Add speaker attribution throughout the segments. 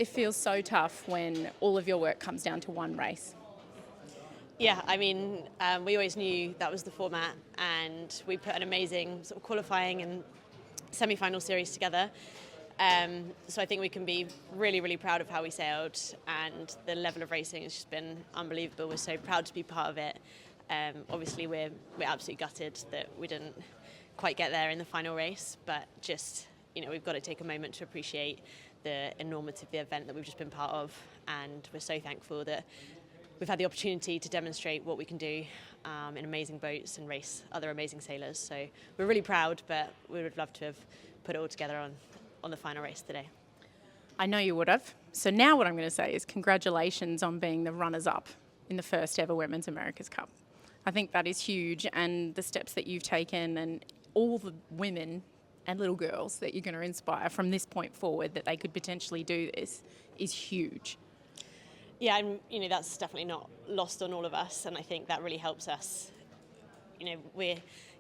Speaker 1: it feels so tough when all of your work comes down to one race.
Speaker 2: Yeah, I mean, we always knew that was the format, and we put an amazing sort of qualifying and semi-final series together. So I think we can be really, really proud of how we sailed, and the level of racing has just been unbelievable. We're so proud to be part of it. Obviously, we're absolutely gutted that we didn't quite get there in the final race, but just, we've got to take a moment to appreciate the enormity of the event that we've just been part of, and we're so thankful that we've had the opportunity to demonstrate what we can do in amazing boats and race other amazing sailors. So we're really proud, but we would love to have put it all together on the final race today.
Speaker 1: I know you would have. So now what I'm going to say is congratulations on being the runners-up in the first ever Women's America's Cup. I think that is huge, and the steps that you've taken and all the women and little girls that you're going to inspire from this point forward that they could potentially do this is huge.
Speaker 2: Yeah, and that's definitely not lost on all of us, and I think that really helps us. We're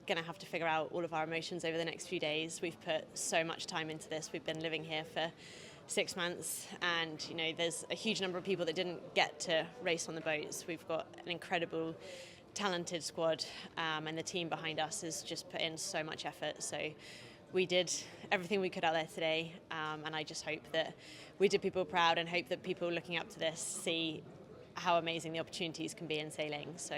Speaker 2: going to have to figure out all of our emotions over the next few days. We've put so much time into this. We've been living here for 6 months, and there's a huge number of people that didn't get to race on the boats. We've got an incredible, talented squad, and the team behind us has just put in so much effort. So we did everything we could out there today, and I just hope that we did people proud, and hope that people looking up to this see how amazing the opportunities can be in sailing. So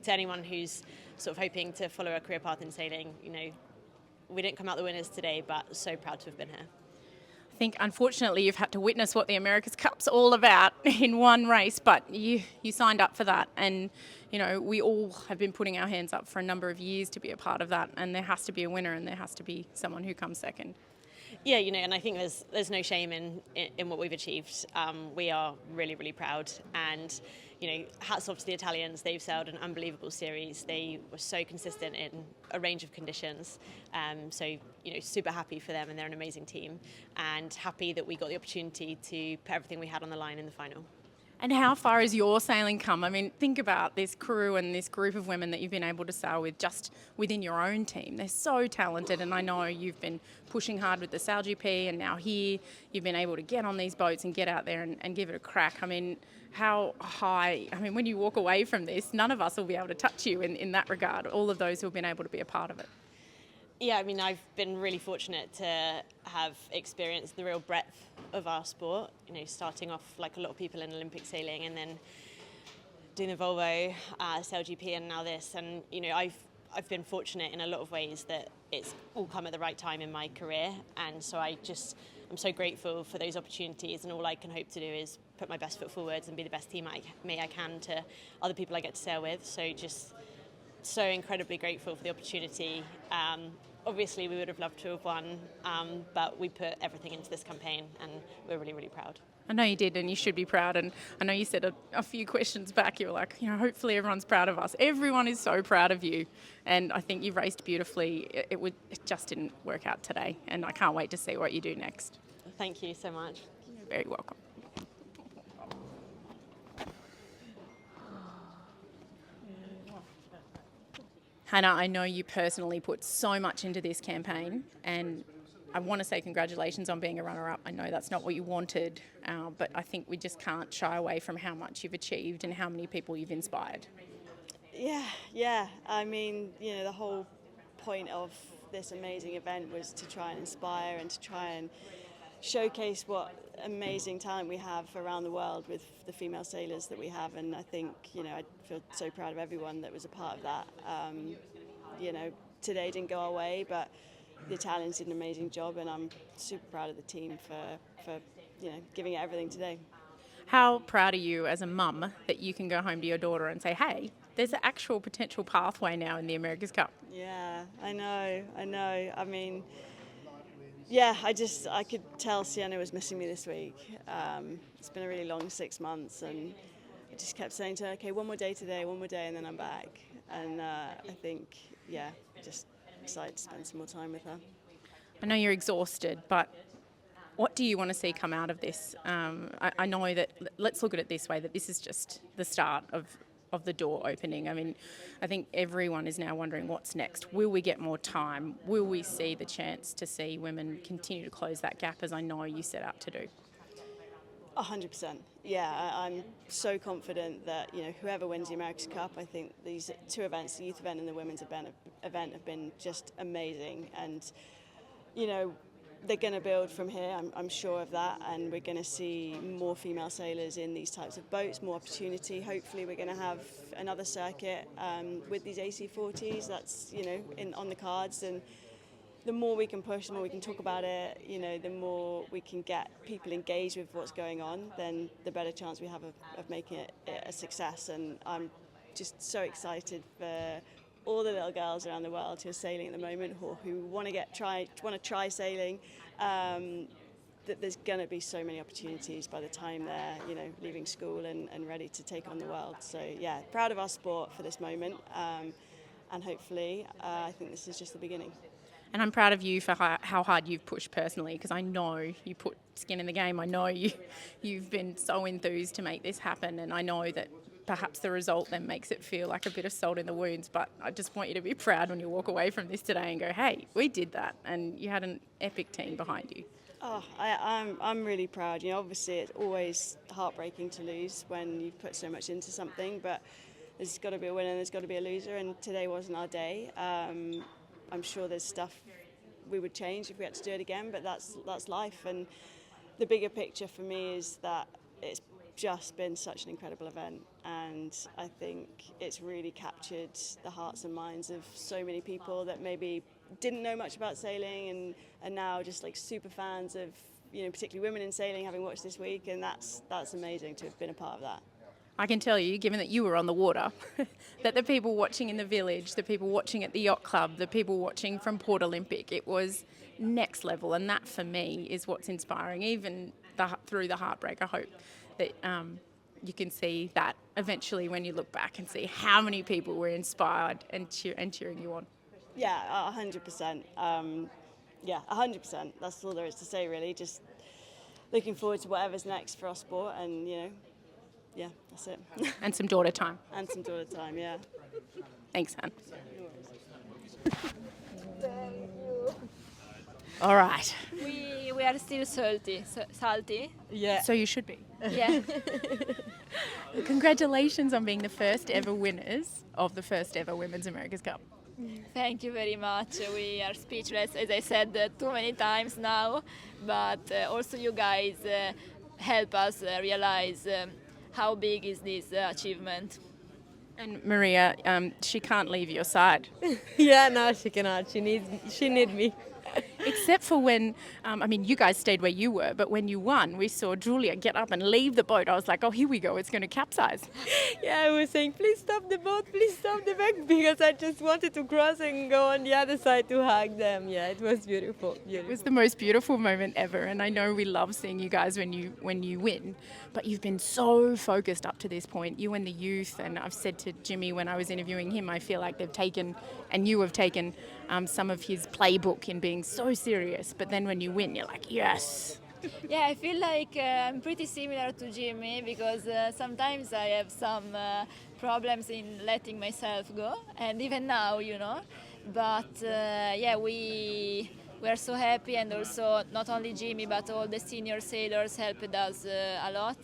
Speaker 2: to anyone who's sort of hoping to follow a career path in sailing, we didn't come out the winners today, but so proud to have been here.
Speaker 1: I think unfortunately you've had to witness what the America's Cup's all about in one race, but you signed up for that, and we all have been putting our hands up for a number of years to be a part of that, and there has to be a winner and there has to be someone who comes second.
Speaker 2: Yeah, and I think there's no shame in what we've achieved. We are really, really proud, and hats off to the Italians. They've sailed an unbelievable series. They were so consistent in a range of conditions. So super happy for them, and they're an amazing team, and happy that we got the opportunity to put everything we had on the line in the final.
Speaker 1: And how far has your sailing come? I mean, think about this crew and this group of women that you've been able to sail with just within your own team. They're so talented, and I know you've been pushing hard with the Sail GP, and now here you've been able to get on these boats and get out there and give it a crack. I mean, how high? I mean, when you walk away from this, none of us will be able to touch you in that regard, all of those who have been able to be a part of it.
Speaker 2: Yeah, I mean, I've been really fortunate to have experienced the real breadth of our sport, starting off like a lot of people in Olympic sailing, and then doing the Volvo, Sail GP, and now this. And, I've been fortunate in a lot of ways that it's all come at the right time in my career. And so I'm so grateful for those opportunities, and all I can hope to do is put my best foot forwards and be the best team I can to other people I get to sail with. So just so incredibly grateful for the opportunity. Obviously, we would have loved to have won, but we put everything into this campaign, and we're really, really proud.
Speaker 1: I know you did, and you should be proud. And I know you said a few questions back, you were like, hopefully everyone's proud of us. Everyone is so proud of you, and I think you've raced beautifully. It just didn't work out today, and I can't wait to see what you do next.
Speaker 2: Thank you so much.
Speaker 1: You're very welcome. Hannah, I know you personally put so much into this campaign, and I want to say congratulations on being a runner-up. I know that's not what you wanted, but I think we just can't shy away from how much you've achieved and how many people you've inspired.
Speaker 3: Yeah. I mean, the whole point of this amazing event was to try and inspire and to try and showcase what amazing talent we have around the world with the female sailors that we have, and I think I feel so proud of everyone that was a part of that. Today didn't go our way, but the Italians did an amazing job, and I'm super proud of the team for giving it everything today.
Speaker 1: How proud are you as a mum that you can go home to your daughter and say, hey, there's an actual potential pathway now in the America's Cup?
Speaker 3: Yeah, I know. I mean, yeah, I could tell Sienna was missing me this week. It's been a really long 6 months, and I just kept saying to her, okay, one more day today, and then I'm back. And I think, just excited to spend some more time with her.
Speaker 1: I know you're exhausted, but what do you want to see come out of this? I know that, let's look at it this way, that this is just the start of the door opening. I mean, I think everyone is now wondering what's next. Will we get more time? Will we see the chance to see women continue to close that gap, as I know you set out to do?
Speaker 3: 100%. Yeah, I'm so confident that, you know, whoever wins the America's Cup, I think these two events, the youth event and the women's event have been just amazing. And, you know, they're going to build from here, I'm sure of that, and we're going to see more female sailors in these types of boats, more opportunity. Hopefully we're going to have another circuit with these AC40s, that's, you know, on the cards, and the more we can push, the more we can talk about it, you know, the more we can get people engaged with what's going on, then the better chance we have of making it a success. And I'm just so excited for all the little girls around the world who are sailing at the moment, or who want to try sailing. That there's going to be so many opportunities by the time they're, you know, leaving school and ready to take on the world. So yeah, proud of our sport for this moment, and hopefully I think this is just the beginning.
Speaker 1: And I'm proud of you for how hard you've pushed personally, because I know you put skin in the game. I know you've been so enthused to make this happen, and I know that perhaps the result then makes it feel like a bit of salt in the wounds. But I just want you to be proud when you walk away from this today and go, hey, we did that, and you had an epic team behind you.
Speaker 3: Oh, I'm really proud. You know, obviously it's always heartbreaking to lose when you've put so much into something, but there's got to be a winner and there's got to be a loser, and today wasn't our day. I'm sure there's stuff we would change if we had to do it again, but that's life. And the bigger picture for me is that it's just been such an incredible event, and I think it's really captured the hearts and minds of so many people that maybe didn't know much about sailing and are now just like super fans of, you know, particularly women in sailing, having watched this week, and that's amazing to have been a part of that.
Speaker 1: I can tell you, given that you were on the water, that the people watching in the village, the people watching at the yacht club, the people watching from Port Olympic, it was next level. And that, for me, is what's inspiring. Even through the heartbreak, I hope that you can see that eventually when you look back and see how many people were inspired and cheering you on.
Speaker 3: Yeah, 100%. Yeah, 100%. That's all there is to say, really. Just looking forward to whatever's next for our sport, and, you know, yeah, that's it.
Speaker 1: And some daughter time.
Speaker 3: And some daughter time, yeah.
Speaker 1: Thanks, Han. All right.
Speaker 4: We are still salty.
Speaker 5: Yeah.
Speaker 1: So you should be.
Speaker 4: Yeah.
Speaker 1: Congratulations on being the first ever winners of the first ever Women's America's Cup.
Speaker 4: Thank you very much. We are speechless, as I said too many times now, but also you guys help us realize how big is this achievement.
Speaker 1: And Maria, she can't leave your side.
Speaker 5: Yeah, no, she cannot. She need me.
Speaker 1: Except for when, you guys stayed where you were, but when you won, we saw Julia get up and leave the boat. I was like, oh, here we go, it's going to capsize.
Speaker 5: Yeah, I was saying, please stop the boat, because I just wanted to cross and go on the other side to hug them. Yeah, it was beautiful.
Speaker 1: It was the most beautiful moment ever, and I know we love seeing you guys when you win, but you've been so focused up to this point, you and the youth, and I've said to Jimmy when I was interviewing him, I feel like they've taken, and you have taken, some of his playbook in being so serious, but then when you win, you're like, yes.
Speaker 4: Yeah, I feel like I'm pretty similar to Jimmy, because sometimes I have some problems in letting myself go, and even now, you know. But yeah, we are so happy, and also not only Jimmy, but all the senior sailors helped us a lot.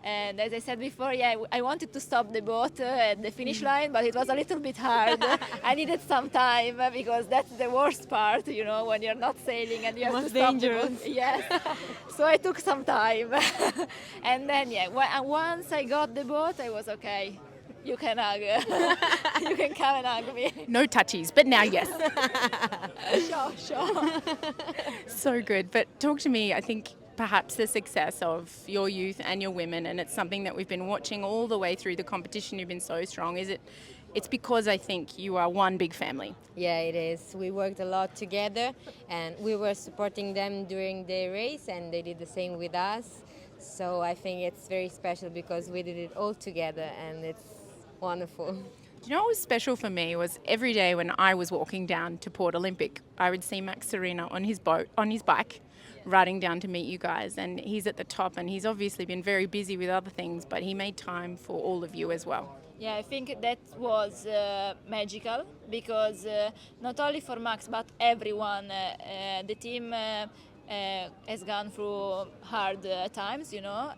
Speaker 4: And as I said before, yeah, I wanted to stop the boat at the finish line, but it was a little bit hard. I needed some time, because that's the worst part, you know, when you're not sailing and you have to stop the boat. Yes. So I took some time. And then, yeah, once I got the boat, I was okay. You can hug. You can come and hug me.
Speaker 1: No touchies, but now yes.
Speaker 4: Sure.
Speaker 1: So good. But talk to me, I think perhaps the success of your youth and your women, and it's something that we've been watching all the way through the competition. You've been so strong. It's because I think you are one big family.
Speaker 5: Yeah, it is. We worked a lot together, and we were supporting them during the race, and they did the same with us. So I think it's very special because we did it all together, and it's wonderful.
Speaker 1: You know what was special for me was every day when I was walking down to Port Olympic, I would see Max Serena on his bike, riding down to meet you guys, and he's at the top, and he's obviously been very busy with other things, but he made time for all of you as well.
Speaker 4: Yeah, I think that was magical, because not only for Max but everyone, the team has gone through hard times, you know,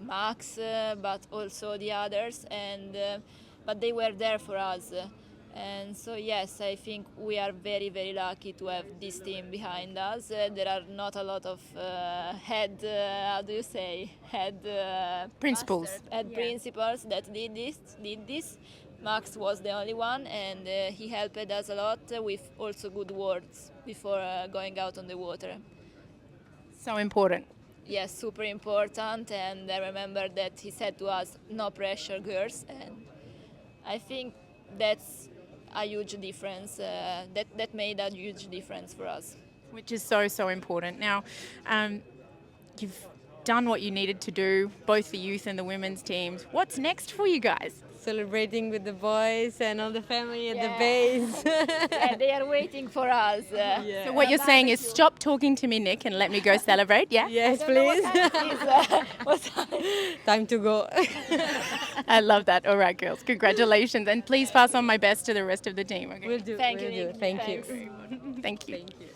Speaker 4: Max, but also the others, and but they were there for us. And so yes, I think we are very, very lucky to have this team behind us. There are not a lot of head
Speaker 1: Principals.
Speaker 4: masters, head principals that did this. Max was the only one, and he helped us a lot with also good words before going out on the water.
Speaker 1: So important.
Speaker 4: Yes, super important. And I remember that he said to us, "No pressure, girls," and I think that's a huge difference. That made a huge difference for us.
Speaker 1: Which is so important. Now, you've done what you needed to do, both the youth and the women's teams. What's next for you guys?
Speaker 5: Celebrating with the boys and all the family at the
Speaker 4: Yeah.
Speaker 5: base.
Speaker 4: Yeah, they are waiting for us.
Speaker 1: So what you're saying is stop talking to me, Nick, and let me go celebrate, yeah?
Speaker 5: Yes,
Speaker 4: I don't know
Speaker 5: please.
Speaker 4: what time it is. What time?
Speaker 5: Time to go.
Speaker 1: I love that. All right, girls, congratulations. And please pass on my best to the rest of the team, okay?
Speaker 5: We'll do.
Speaker 4: Thank you,
Speaker 5: we'll do.
Speaker 4: Nick.
Speaker 5: Thank you.
Speaker 4: Thanks.
Speaker 1: Thank you.
Speaker 5: Thank you.